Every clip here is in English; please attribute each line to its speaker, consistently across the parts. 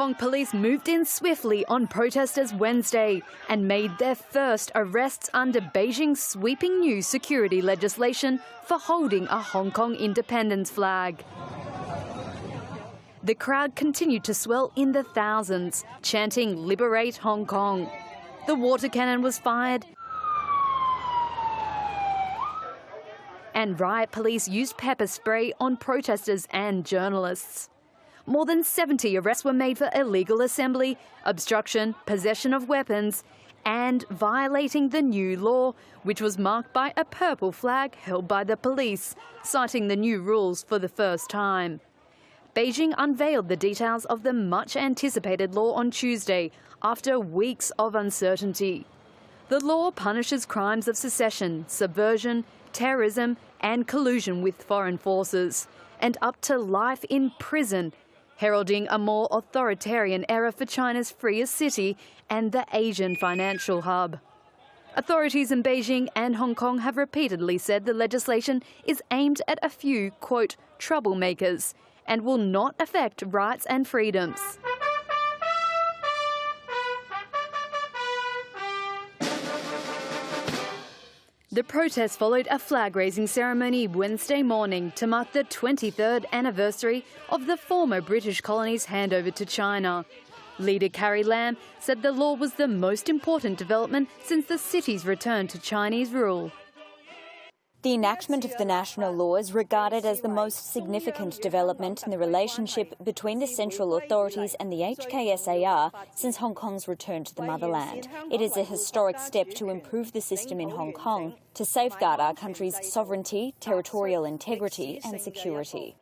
Speaker 1: Hong Kong police moved in swiftly on protesters Wednesday and made their first arrests under Beijing's sweeping new security legislation for holding a Hong Kong independence flag. The crowd continued to swell in the thousands, chanting "Liberate Hong Kong." The water cannon was fired, and riot police used pepper spray on protesters and journalists. More than 70 arrests were made for illegal assembly, obstruction, possession of weapons, and violating the new law, which was marked by a purple flag held by the police, citing the new rules for the first time. Beijing unveiled the details of the much-anticipated law on Tuesday after weeks of uncertainty. The law punishes crimes of secession, subversion, terrorism and collusion with foreign forces, and up to life in prison, heralding a more authoritarian era for China's freest city and the Asian financial hub. Authorities in Beijing and Hong Kong have repeatedly said the legislation is aimed at a few, quote, troublemakers, and will not affect rights and freedoms. The protest followed a flag-raising ceremony Wednesday morning to mark the 23rd anniversary of the former British colony's handover to China. Leader Carrie Lam said the law was the most important development since the city's return to Chinese rule.
Speaker 2: The enactment of the national law is regarded as the most significant development in the relationship between the central authorities and the HKSAR since Hong Kong's return to the motherland. It is a historic step to improve the system in Hong Kong to safeguard our country's sovereignty, territorial integrity and security.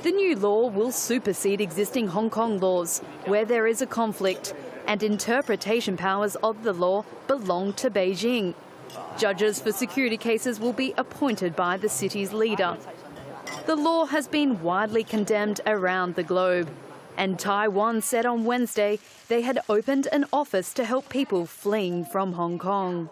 Speaker 1: The new law will supersede existing Hong Kong laws where there is a conflict, and interpretation powers of the law belong to Beijing. Judges for security cases will be appointed by the city's leader. The law has been widely condemned around the globe, and Taiwan said on Wednesday they had opened an office to help people fleeing from Hong Kong.